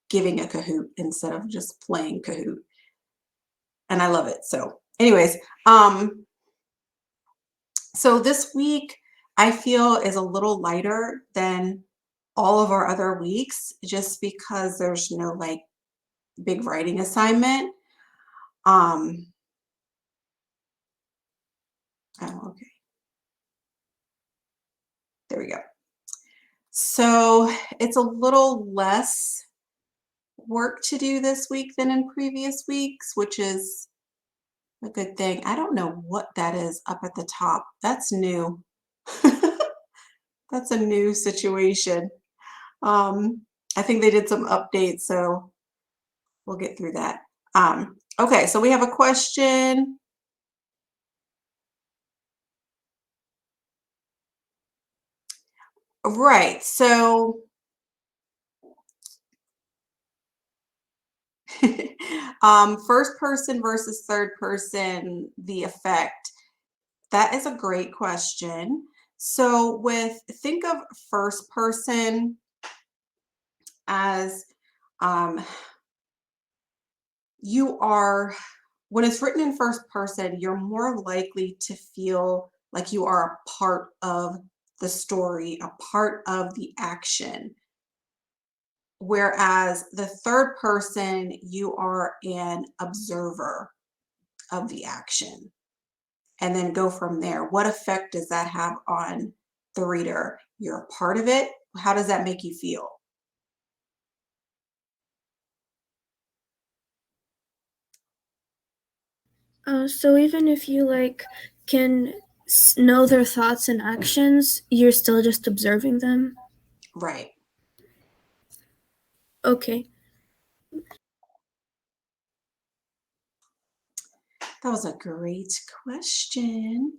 giving a Kahoot instead of just playing Kahoot. And I love it. So anyways, so this week I feel is a little lighter than all of our other weeks just because there's no like big writing assignment. Um, oh, okay. There we go. So it's a little less work to do this week than in previous weeks, which is a good thing. I don't know what that is up at the top. That's new. That's a new situation. Um, I think they did some updates, so we'll get through that. Okay, so we have a question. Right, so first person versus third person, the effect. That is a great question. So think of first person as um, you are, when it's written in first person, you're more likely to feel like you are a part of the story, a part of the action. Whereas the third person, you are an observer of the action. And then go from there. What effect does that have on the reader? You're a part of it. How does that make you feel? So even if you like can know their thoughts and actions, you're still just observing them. Right. Okay. That was a great question.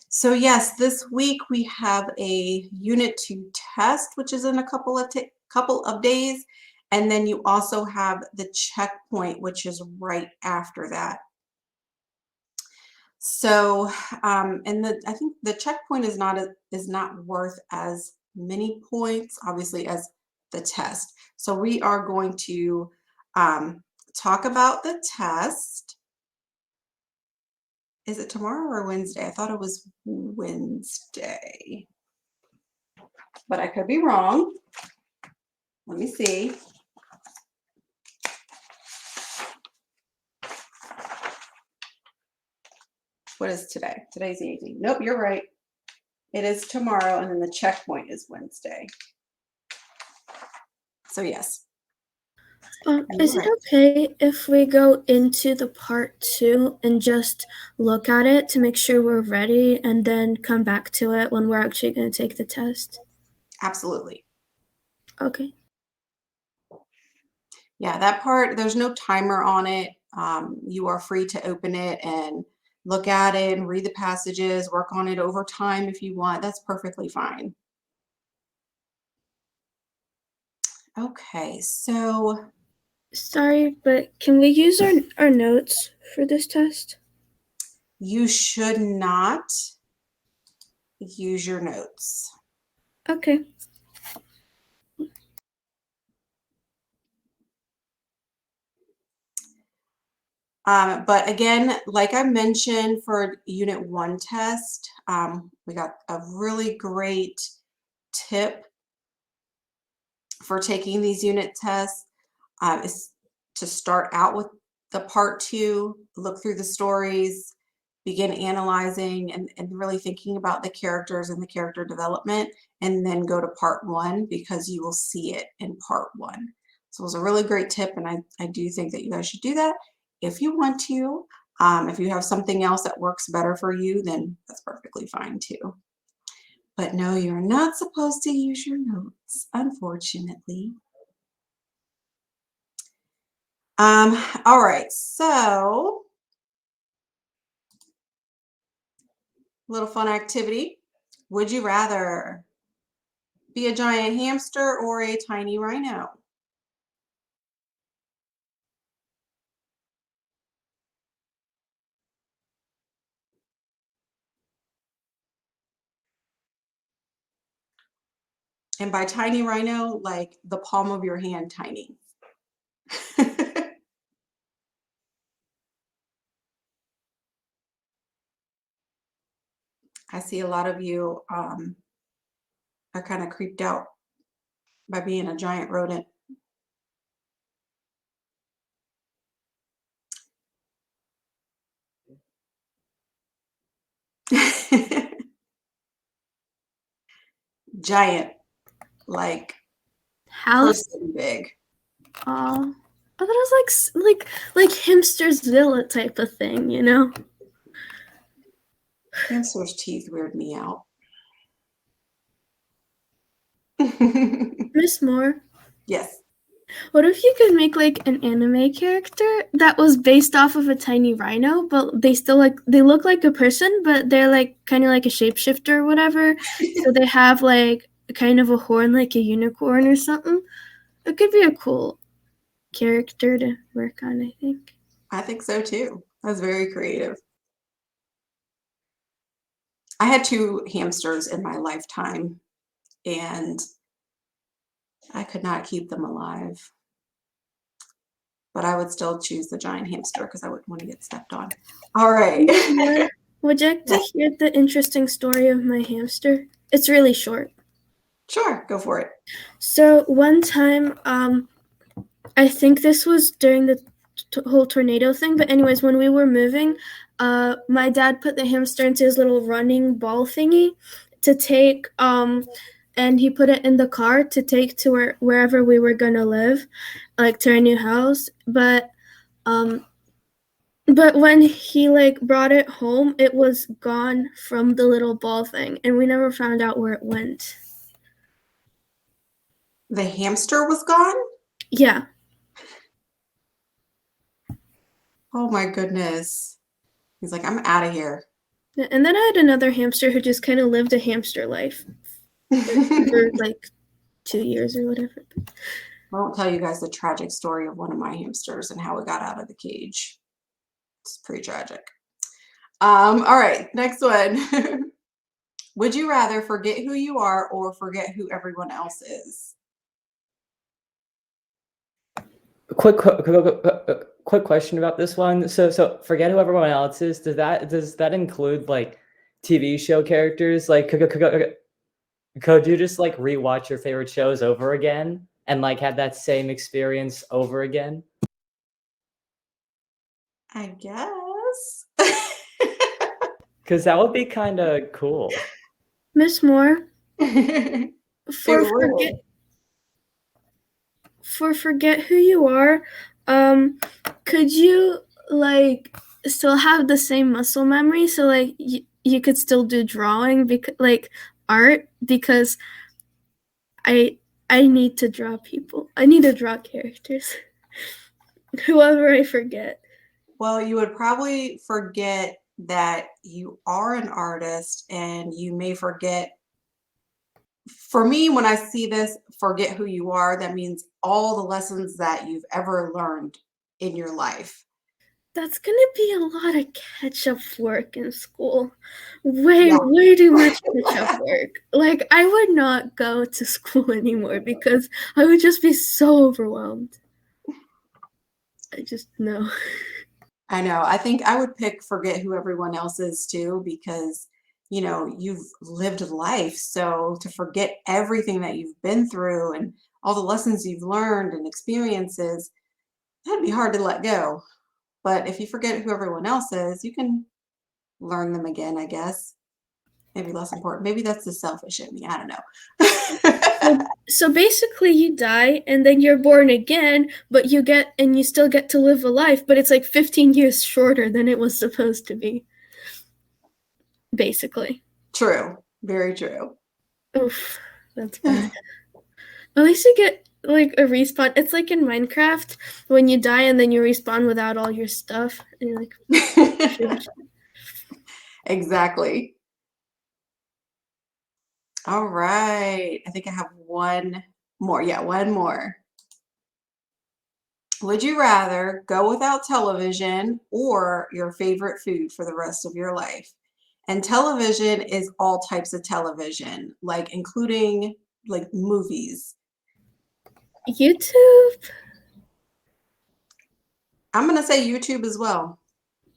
So yes, this week we have a Unit 2 test, which is in a couple of days, and then you also have the checkpoint, which is right after that. So, and I think the checkpoint is not worth as many points, obviously, as the test. So we are going to talk about the test. Is it tomorrow or Wednesday? I thought it was Wednesday, but I could be wrong. Let me see. What is today? Today's the 18th. Nope, you're right. It is tomorrow, and then the checkpoint is Wednesday. So yes, you're Is it right. okay if we go into the part 2 and just look at it to make sure we're ready and then come back to it when we're actually going to take the test? Absolutely. Okay. Yeah, that part, there's no timer on it. You are free to open it and look at it and read the passages, work on it over time if you want. That's perfectly fine. Okay, so Sorry, but can we use our notes for this test? you should not use your notes. Okay. But again, like I mentioned for Unit 1 test, we got a really great tip for taking these unit tests is to start out with the part 2, look through the stories, begin analyzing and really thinking about the characters and the character development, and then go to part 1 because you will see it in part 1. So it was a really great tip, and I do think that you guys should do that if you want to. If you have something else that works better for you, then that's perfectly fine too. But no, you're not supposed to use your notes, unfortunately. All right, so little fun activity. Would you rather be a giant hamster or a tiny rhino? And by tiny rhino, like the palm of your hand tiny. I see a lot of you are kind of creeped out by being a giant rodent. Giant, like House. person big. I thought it was like Hamster's Villa type of thing, you know? Hamster's teeth weird me out. Miss Moore, Yes. what if you could make like an anime character that was based off of a tiny rhino, but they look like a person, but they're like kind of like a shapeshifter or whatever. So they have like kind of a horn like a unicorn or something. It could be a cool character to work on, I think. I think so too. That's very creative. I had 2 hamsters in my lifetime, and I could not keep them alive. But I would still choose the giant hamster because I wouldn't want to get stepped on. All right. Yeah. Would you like to hear the interesting story of my hamster? It's really short. Sure, go for it. So one time, I think this was during the whole tornado thing, but anyways, when we were moving, my dad put the hamster into his little running ball thingy to take, and he put it in the car to take to wherever we were gonna live, like to our new house. But when he like brought it home, it was gone from the little ball thing, and we never found out where it went. The hamster was gone? Yeah. Oh my goodness. He's like, I'm out of here. And then I had another hamster who just kind of lived a hamster life for like 2 years or whatever. I won't tell you guys the tragic story of one of my hamsters and how it got out of the cage. It's pretty tragic. All right, next one. Would you rather forget who you are or forget who everyone else is? Quick question about this one. So forget who everyone else is. Does that include like TV show characters? Like could you just like rewatch your favorite shows over again and like have that same experience over again? I guess. Because that would be kind of cool. Miss Moore, It for would. forget who you are, could you like still have the same muscle memory? So like you could still do drawing because like art because I need to draw people. I need to draw characters. Whoever I forget. Well, you would probably forget that you are an artist, and you may forget. For me, when I see this, forget who you are, that means all the lessons that you've ever learned in your life. That's gonna be a lot of catch-up work in school. Way Yeah. too much catch-up work. Like, I would not go to school anymore because I would just be so overwhelmed. I just know. I know. I think I would pick forget who everyone else is too, because you've lived life. So to forget everything that you've been through and all the lessons you've learned and experiences, that'd be hard to let go. But if you forget who everyone else is, you can learn them again, I guess. Maybe less important. Maybe that's the selfish in me. I don't know. So basically you die and then you're born again, but you still get to live a life, but it's like 15 years shorter than it was supposed to be. Basically. True. Very true. Oof, that's bad. At least you get like a respawn. It's like in Minecraft when you die and then you respawn without all your stuff. And you're like, shoot. Exactly. All right. I think I have one more. Yeah, one more. Would you rather go without television or your favorite food for the rest of your life? And television is all types of television, like including like movies. YouTube? I'm gonna say YouTube as well.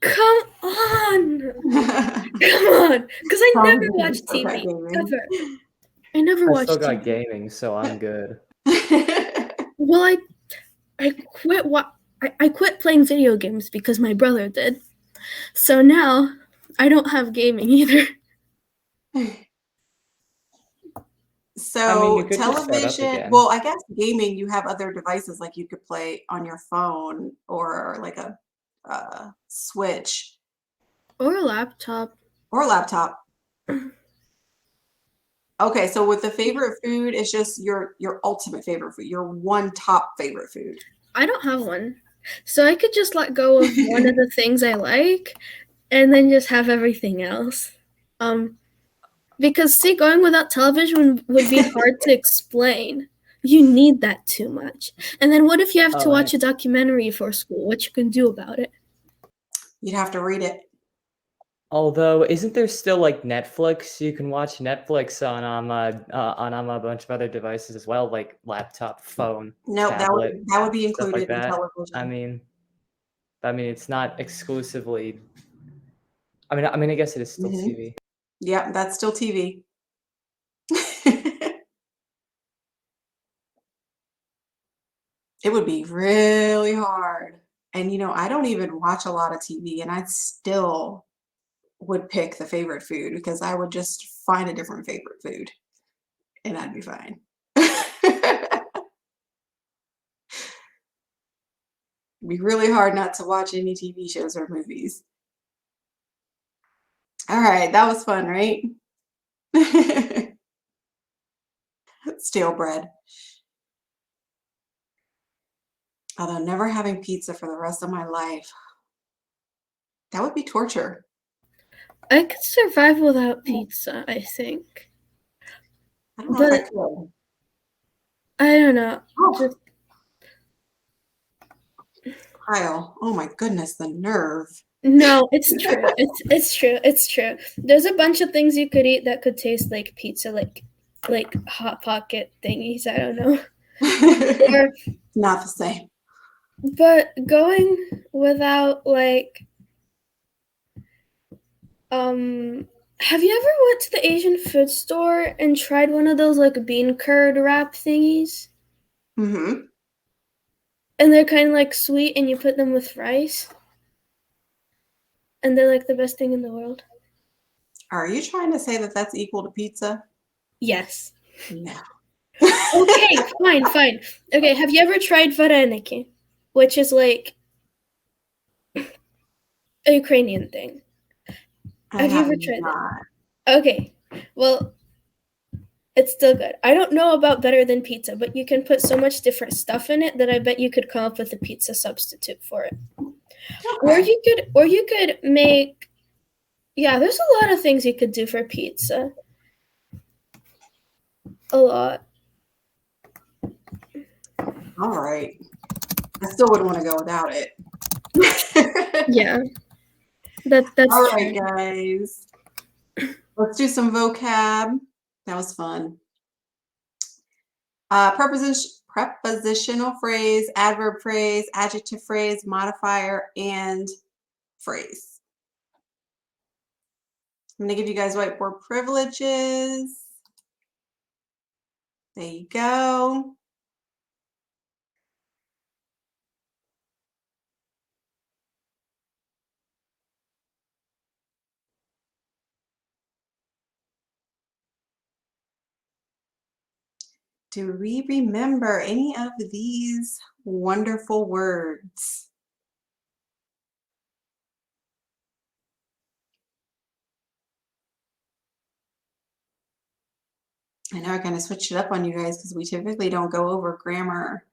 Come on. Come on. Because I never watch Still got TV. gaming. Ever. I never I watch still got TV. gaming, so I'm good. Well, I quit I quit playing video games because my brother did. So now I don't have gaming either. So you could just start up television, again. well, I guess gaming, you have other devices like you could play on your phone or like a Switch Or a laptop. or a laptop. Okay, so with the favorite food, it's just your ultimate favorite food, your one top favorite food. I don't have one. So I could just let go of one of the things I like and then just have everything else. Because see, going without television would be hard to explain. You need that too much. And then what if you have to Oh, watch a documentary for school? What you can do about it? You'd have to read it. Although, isn't there still like Netflix? You can watch Netflix on a bunch of other devices as well, like laptop, phone, No, tablet, that would be stuff included like in that. television. It's not exclusively. I guess it is still Mhm. TV. Yeah, that's still TV. It would be really hard. And I don't even watch a lot of TV, and I still would pick the favorite food because I would just find a different favorite food and I'd be fine. It'd be really hard not to watch any TV shows or movies. All right, that was fun, right? Stale bread. Although never having pizza for the rest of my life, that would be torture. I could survive without pizza, I think. I don't know if I But could. I don't know. Oh, Just Kyle, oh my goodness, the nerve. no, it's true. It's true. It's true. There's a bunch of things you could eat that could taste like pizza, like hot pocket thingies. I don't know. Or Not the same. but going without have you ever went to the Asian food store and tried one of those like bean curd wrap thingies? Hmm. And they're kind of like sweet and you put them with rice. And they're like the best thing in the world. Are you trying to say that that's equal to pizza? Yes. No. Okay, fine. Okay, have you ever tried vareniki? Which is like a Ukrainian thing. I Have you have ever tried not. it? Okay. Well, it's still good. I don't know about better than pizza, but you can put so much different stuff in it that I bet you could come up with a pizza substitute for it. Or Okay. you could make there's a lot of things you could do for pizza. A lot. All right. I still wouldn't want to go without it. Yeah. That's All true. right, guys. Let's do some vocab. That was fun. Prepositional phrase, adverb phrase, adjective phrase, modifier, and phrase. I'm going to give you guys whiteboard privileges. There you go. Do we remember any of these wonderful words? I know I kind of switched it up on you guys because we typically don't go over grammar.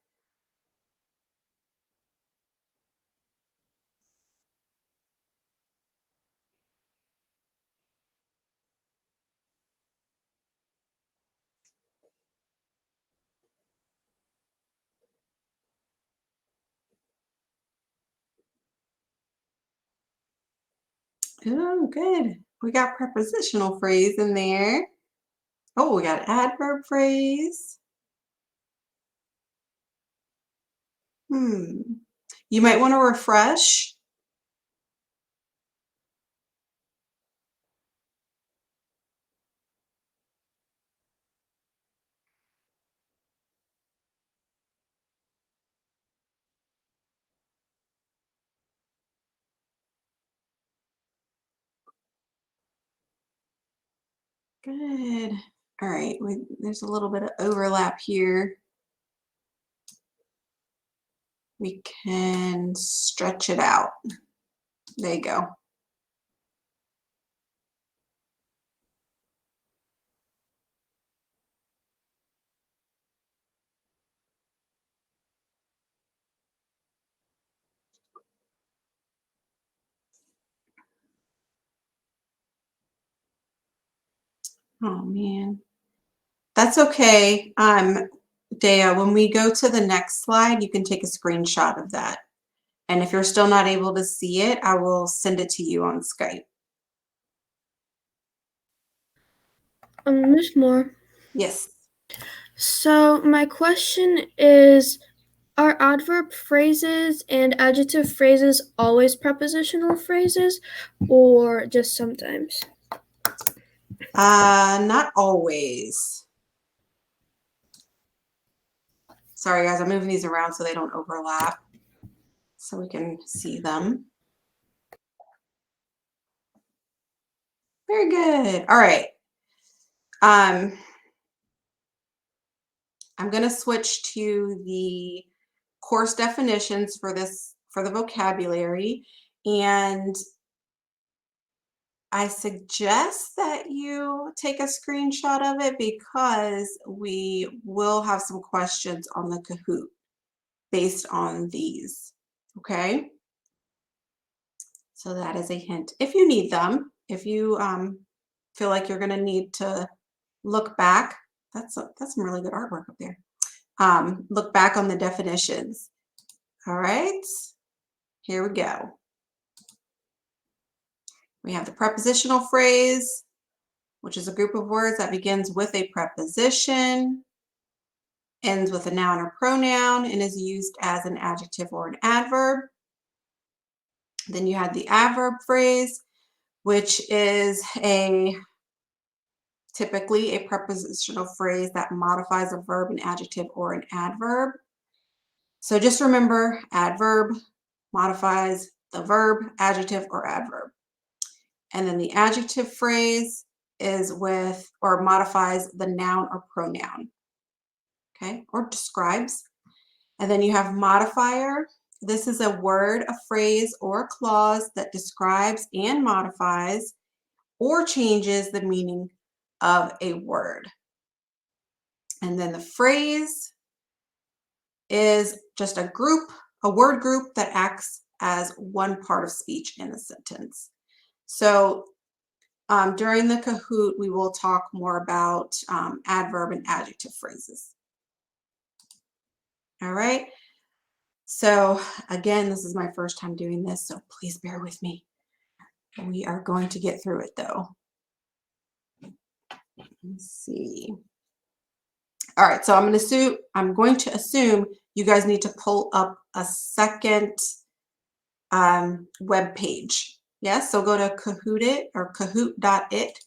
Oh, good. We got prepositional phrase in there. Oh, we got adverb phrase. You might want to refresh. Good. All right, there's a little bit of overlap here. We can stretch it out. There you go. Oh man, that's okay. Dea, when we go to the next slide, you can take a screenshot of that. And if you're still not able to see it, I will send it to you on Skype. There's more. Yes. So my question is, are adverb phrases and adjective phrases always prepositional phrases or just sometimes? Not always. Sorry guys, I'm moving these around so they don't overlap so we can see them. Very good. All right. I'm going to switch to the course definitions for the vocabulary, and I suggest that you take a screenshot of it because we will have some questions on the Kahoot based on these. Okay? So that is a hint. If you need them, if you feel like you're going to need to look back, that's some really good artwork up there. Look back on the definitions. All right, here we go. We have the prepositional phrase, which is a group of words that begins with a preposition, ends with a noun or pronoun, and is used as an adjective or an adverb. Then you have the adverb phrase, which is typically a prepositional phrase that modifies a verb, an adjective, or an adverb. So just remember, adverb modifies the verb, adjective, or adverb. And then the adjective phrase is with or modifies the noun or pronoun, okay, or describes. And then you have modifier. This is a word, a phrase, or a clause that describes and modifies or changes the meaning of a word. And then the phrase is just a group, a word group that acts as one part of speech in a sentence. So during the Kahoot, we will talk more about adverb and adjective phrases. All right. So again, this is my first time doing this, so please bear with me. We are going to get through it though. Let's see. All right, so I'm going to assume you guys need to pull up a second web page. Yes, so go to Kahootit or kahoot.it.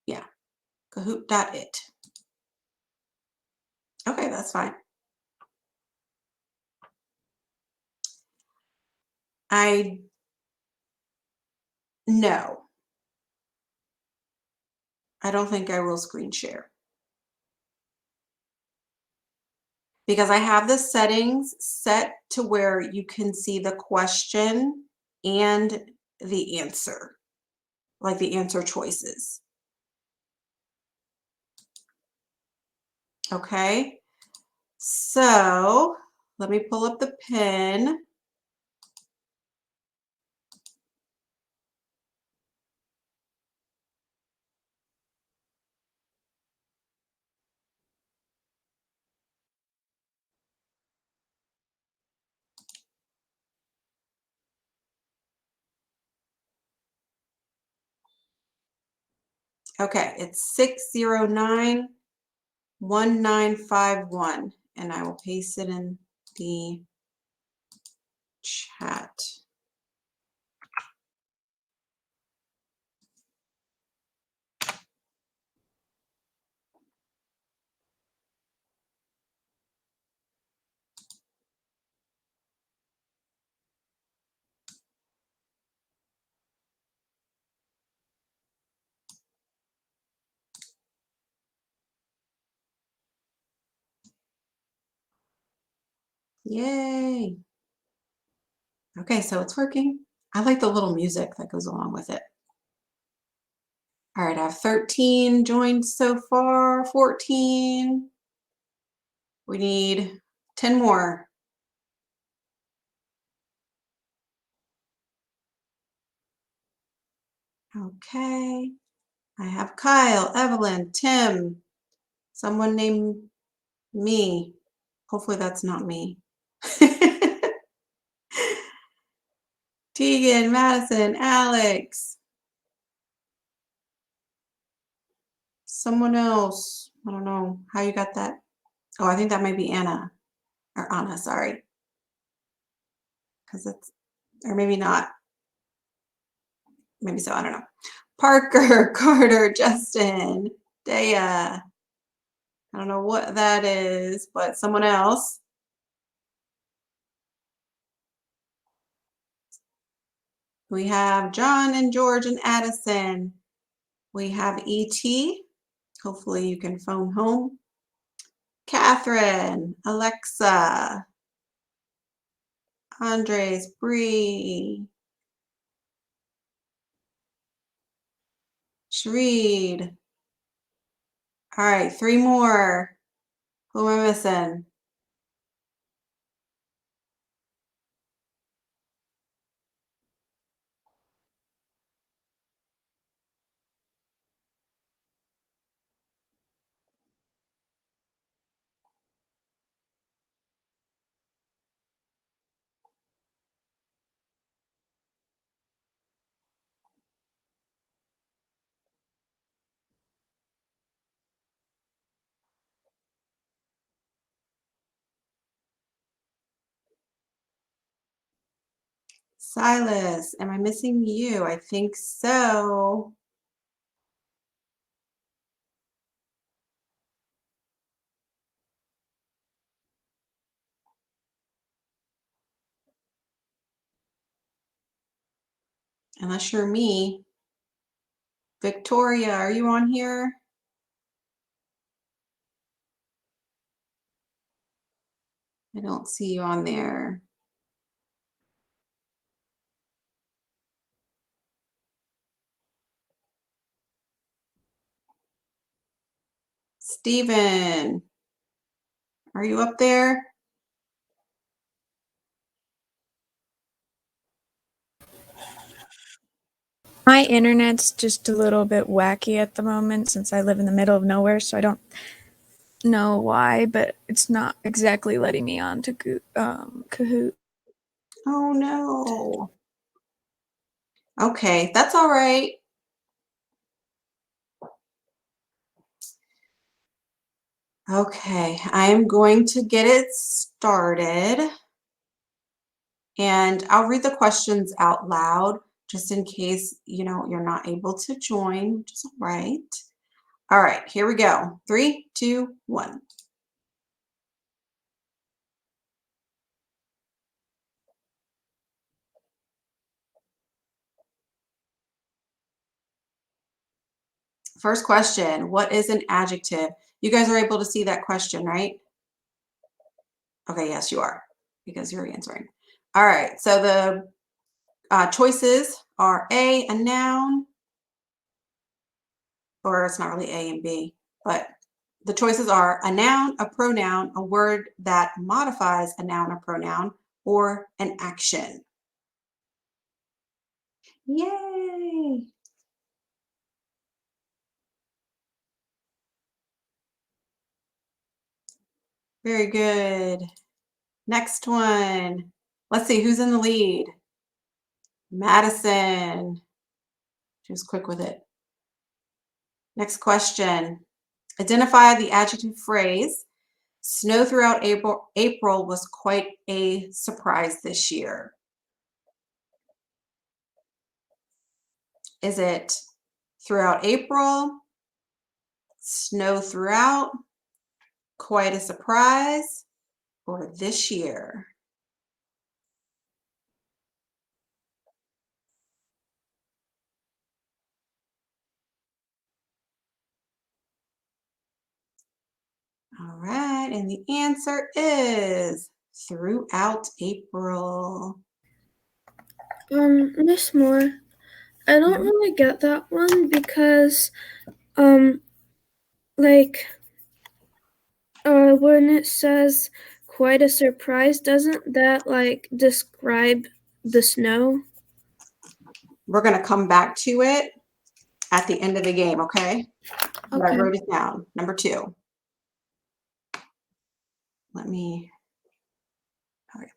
Yeah, kahoot.it. Okay, that's fine. No, I don't think I will screen share. Because I have the settings set to where you can see the question and the answer, like the answer choices. Okay, so let me pull up the pen. Okay, it's 609-1951. and I will paste it in the chat. Yay. Okay, so it's working. I like the little music that goes along with it. All right, I have 13 joined so far, 14. We need 10 more. Okay. I have Kyle, Evelyn, Tim, someone named me. Hopefully that's not me. Tegan, Madison, Alex. Someone else. I don't know how you got that. Oh, I think that might be Anna. Or Anna, sorry. Because it's, or maybe not. Maybe so, I don't know. Parker, Carter, Justin, Dea. I don't know what that is, but someone else. We have John and George and Addison. We have E.T. Hopefully you can phone home. Catherine, Alexa, Andres, Bree, Shreed. All right, 3 more. Who am I missing? Silas, am I missing you? I think so. Unless you're me. Victoria, are you on here? I don't see you on there. Steven, are you up there? My internet's just a little bit wacky at the moment since I live in the middle of nowhere, so I don't know why, but it's not exactly letting me on to Kahoot. Oh no. Okay, that's all right. Okay, I'm going to get it started. And I'll read the questions out loud just in case, you're not able to join, which is all right. All right, here we go. 3, 2, 1. First question, what is an adjective? You guys are able to see that question, right? Okay, yes, you are, because you're answering. All right, so the choices are A, a noun, or it's not really A and B, but the choices are a noun, a pronoun, a word that modifies a noun or pronoun, or an action. Yay! Very good. Next one. Let's see who's in the lead. Madison. She was quick with it. Next question. Identify the adjective phrase Snow throughout April was quite a surprise this year. Is it throughout April? Snow throughout? Quite a surprise? Or this year? All right, and the answer is throughout April. Miss Moore, I don't really get that one because, like, when it says quite a surprise, doesn't that like describe the snow? We're going to come back to it at the end of the game, okay? But I Okay. wrote it down. Number 2. Let me. Okay.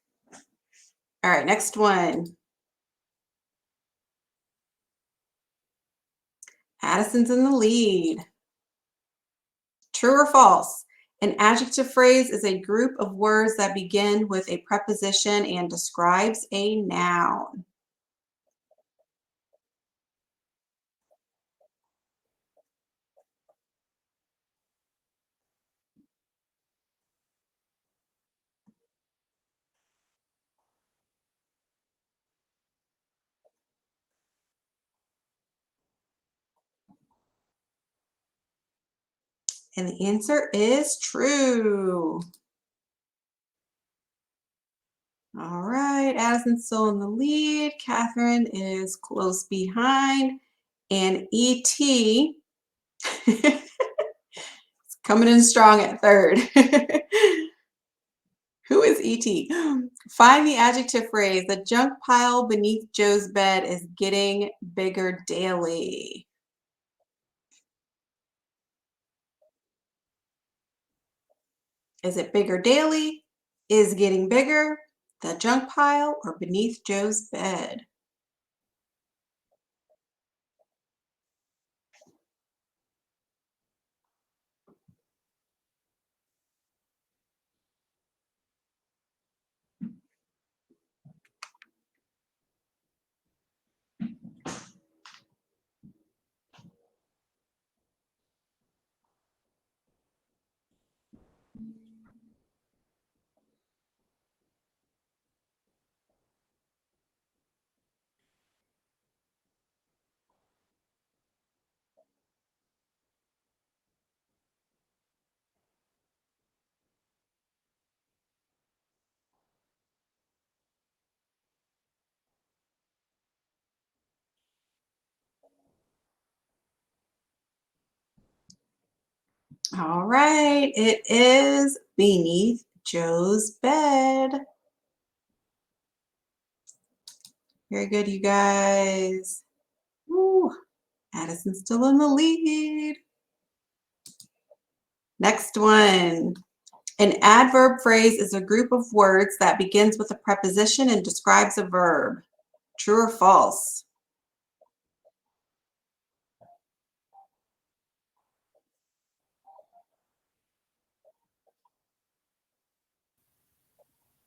All right, next one. Addison's in the lead. True or false? An adjective phrase is a group of words that begin with a preposition and describes a noun. And the answer is true. All right, Addison's still in the lead. Catherine is close behind. And E.T. is coming in strong at third. Who is E.T.? Find the adjective phrase. The junk pile beneath Joe's bed is getting bigger daily. Is it bigger daily? Is getting bigger? The junk pile or beneath Joe's bed? All right, it is beneath Joe's bed. Very good, you guys. Woo. Addison's still in the lead. Next one. An adverb phrase is a group of words that begins with a preposition and describes a verb. True or false?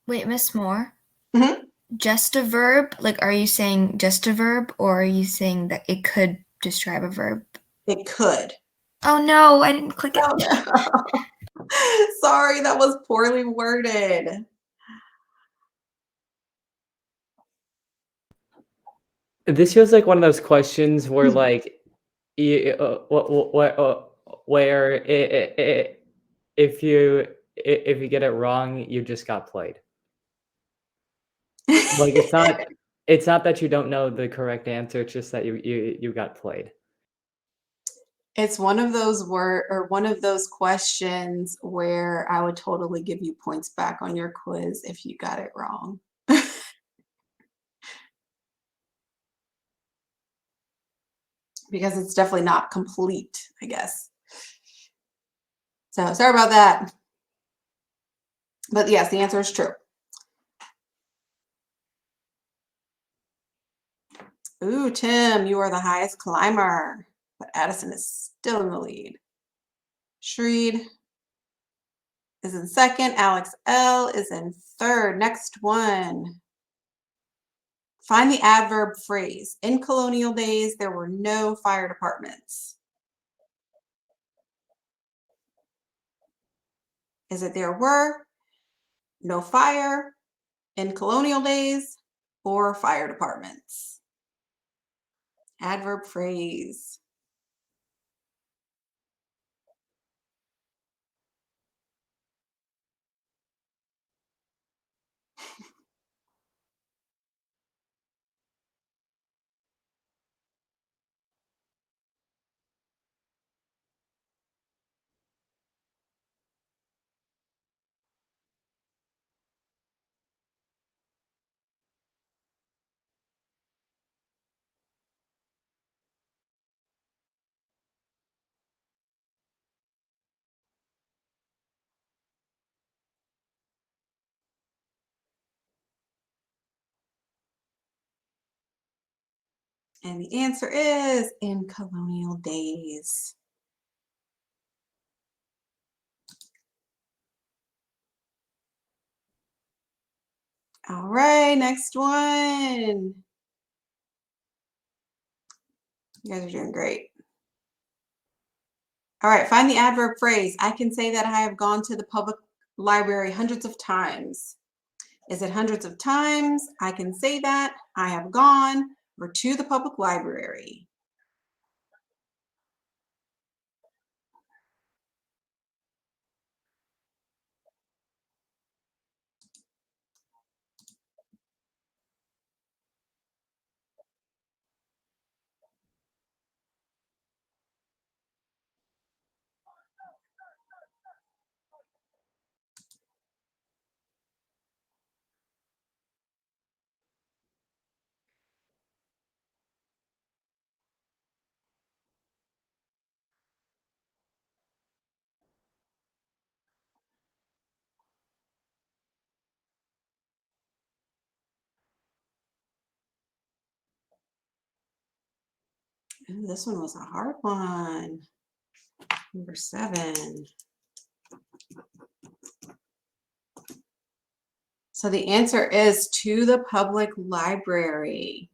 Wait, Miss Moore? Mhm. Just a verb? Like, are you saying just a verb, or are you saying that it could describe a verb? It could. Oh no, I didn't click it. Oh, no. Sorry, that was poorly worded. This feels like one of those questions where, like, where if you get it wrong, you just got played. Like, it's not that you don't know the correct answer, it's just that you got played. It's one of those one of those questions where I would totally give you points back on your quiz if you got it wrong. Because it's definitely not complete, I guess. So sorry about that. But yes, the answer is true. Ooh, Tim, you are the highest climber, but Addison is still in the lead. Shreed is in second. Alex L is in third. Next one. Find the adverb phrase. In colonial days, there were no fire departments. Is it there were, no fire, in colonial days, or fire departments? Adverb phrase. And the answer is in colonial days. All right, next one. You guys are doing great. All right, find the adverb phrase. I can say that I have gone to the public library hundreds of times. Is it hundreds of times? I can say that I have gone, or to the public library. Ooh, this one was a hard one. Number 7. So the answer is to the public library.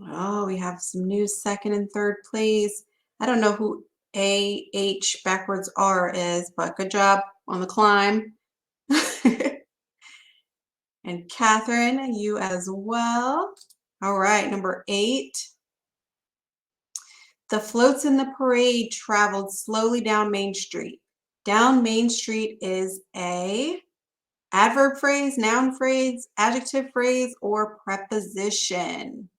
Oh, we have some new second and third place. I don't know who AH backwards R is, but good job on the climb. And Catherine, you as well. All right, number 8. The floats in the parade traveled slowly down Main Street. Down Main Street is a adverb phrase, noun phrase, adjective phrase, or preposition.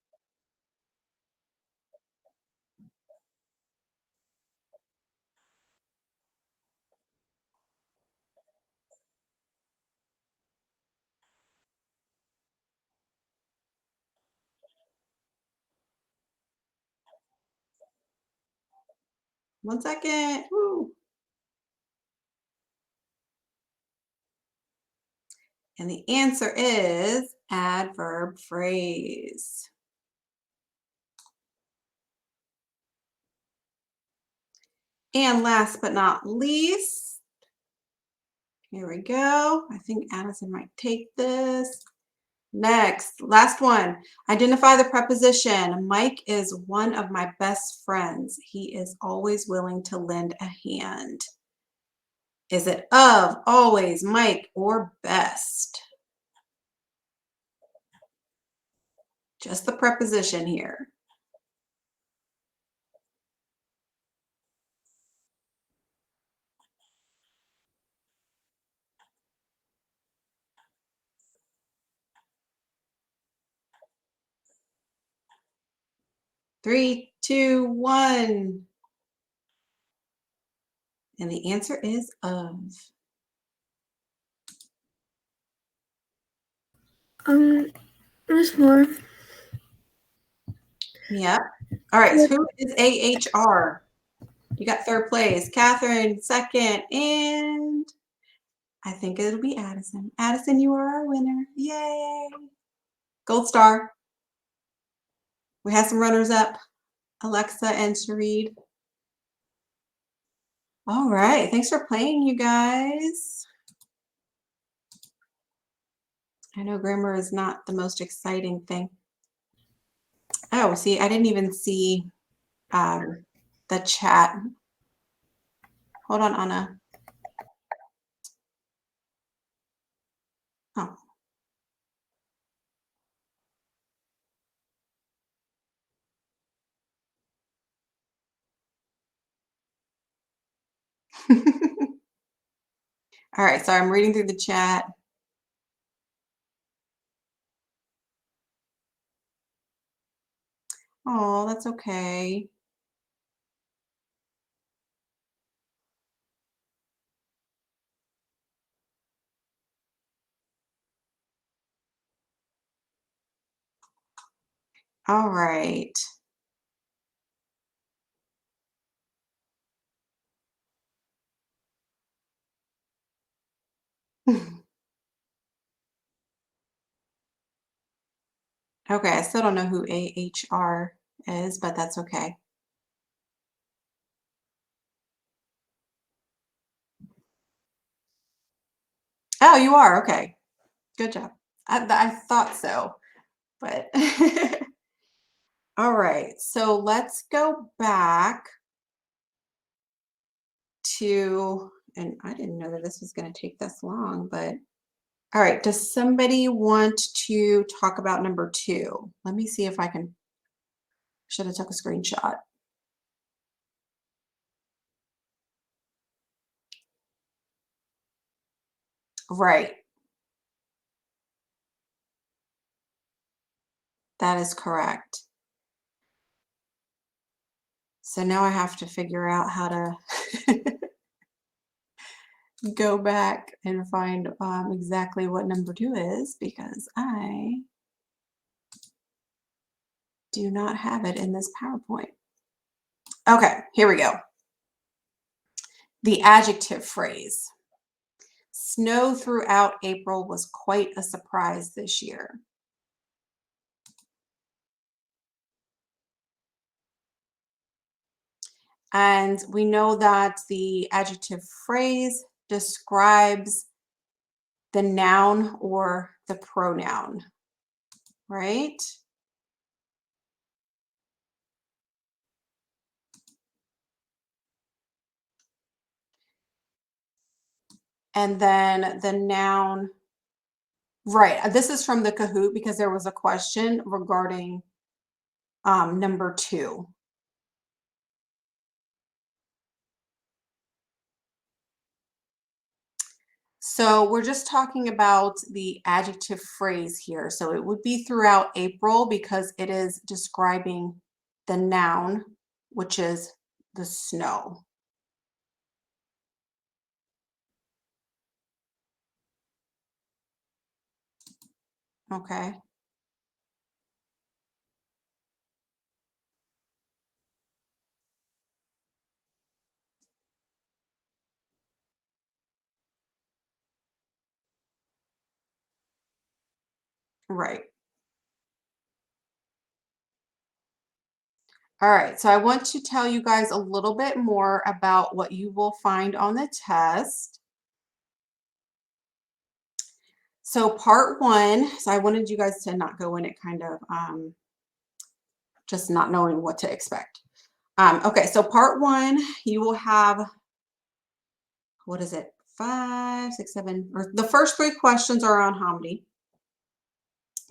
One second. Woo. And the answer is adverb phrase. And last but not least, here we go. I think Addison might take this. Next, last one. Identify the preposition. Mike is one of my best friends. He is always willing to lend a hand. Is it of, always, Mike, or best? Just the preposition here. Three, two, one. And the answer is of. There's more. Yep. All right. So who is AHR? You got third place. Catherine, second. And I think it'll be Addison. Addison, you are our winner. Yay. Gold star. We have some runners up. Alexa and Shareed. All right. Thanks for playing, you guys. I know grammar is not the most exciting thing. Oh, see, I didn't even see the chat. Hold on, Anna. Oh. All right, so I'm reading through the chat. Oh, that's okay. All right. Okay, I still don't know who AHR is, but that's okay. Oh, you are? Okay. Good job. I thought so, but all right. So let's go back to, and I didn't know that this was going to take this long, but all right. Does somebody want to talk about number 2? Let me see if I can, should have took a screenshot. Right. That is correct. So now I have to figure out how to go back and find exactly what number 2 is, because I do not have it in this PowerPoint. Okay, here we go. The adjective phrase. Snow throughout April was quite a surprise this year. And we know that the adjective phrase describes the noun or the pronoun, right? And then the noun, right. This is from the Kahoot because there was a question regarding number 2. So we're just talking about the adjective phrase here. So it would be throughout April because it is describing the noun, which is the snow. Okay. Right. All right. So I want to tell you guys a little bit more about what you will find on the test. So part 1, so I wanted you guys to not go in it kind of just not knowing what to expect. Okay, so part 1, you will have, what is it? 5, 6, 7, or the first 3 questions are on Hamdi.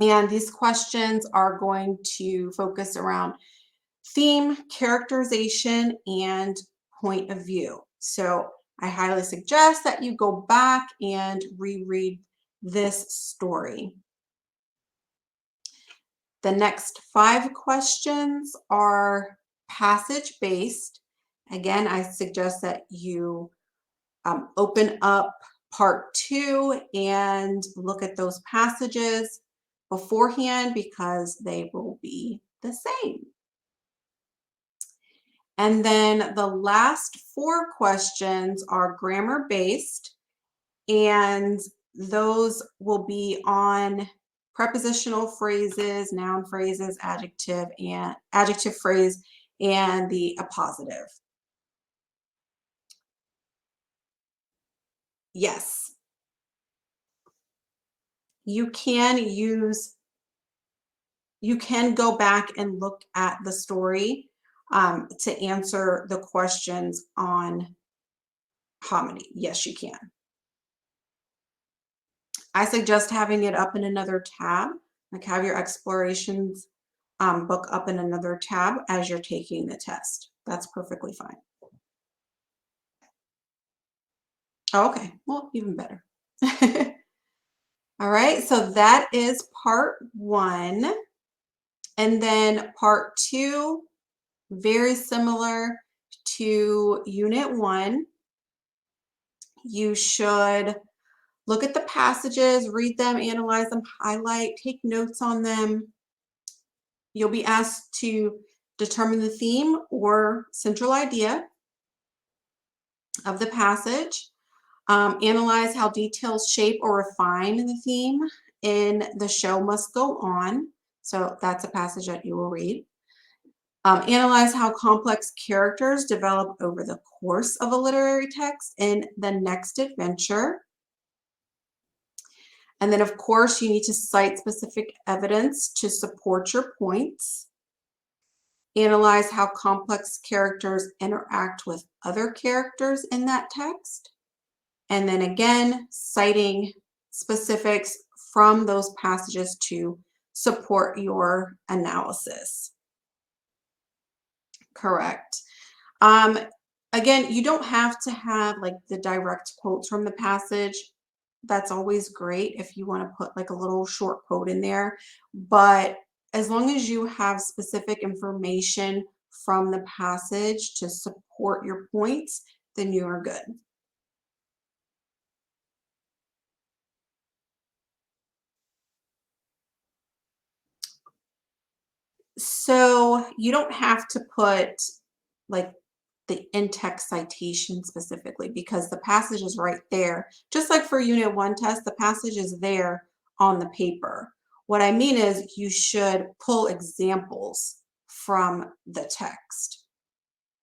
And these questions are going to focus around theme, characterization, and point of view. So I highly suggest that you go back and reread this story. The next 5 questions are passage-based. Again, I suggest that you open up part 2 and look at those passages beforehand because they will be the same. And then the last 4 questions are grammar-based, and those will be on prepositional phrases, noun phrases, adjective phrase, and the appositive. Yes. You can go back and look at the story to answer the questions on hominy. Yes, you can. I suggest having it up in another tab, like have your explorations book up in another tab as you're taking the test. That's perfectly fine. Oh, okay, well, even better. All right, so that is part 1. And then part 2, very similar to unit 1. You should look at the passages, read them, analyze them, highlight, take notes on them. You'll be asked to determine the theme or central idea of the passage. Analyze how details shape or refine the theme in The Show Must Go On. So that's a passage that you will read. Analyze how complex characters develop over the course of a literary text in the next adventure. And then, of course, you need to cite specific evidence to support your points. Analyze how complex characters interact with other characters in that text. And then again, citing specifics from those passages to support your analysis. Correct. Again, you don't have to have like the direct quotes from the passage. That's always great if you want to put like a little short quote in there. But as long as you have specific information from the passage to support your points, then you are good. So you don't have to put like the in-text citation specifically because the passage is right there. Just like for Unit 1 test, the passage is there on the paper. What I mean is you should pull examples from the text.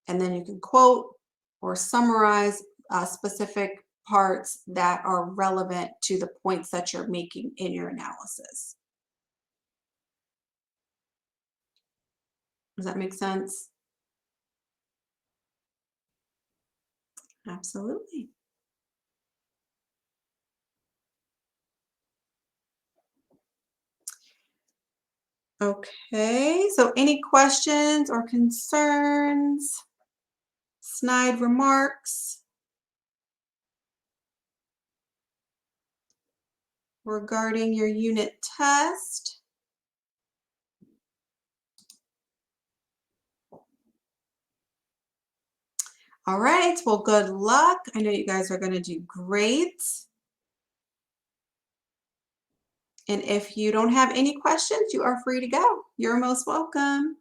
And then you can quote or summarize specific parts that are relevant to the points that you're making in your analysis. Does that make sense? Absolutely. Okay, so any questions or concerns? Snide remarks regarding your unit test? All right, well, good luck. I know you guys are going to do great. And if you don't have any questions, you are free to go. You're most welcome.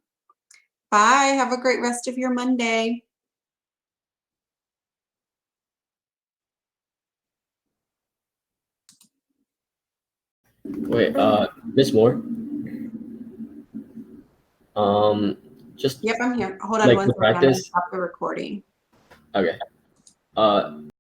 Bye. Have a great rest of your Monday. Wait, Miss Moore. Just Yep, I'm here. Hold on like one the second. I'm going to practice. stop the recording. Okay.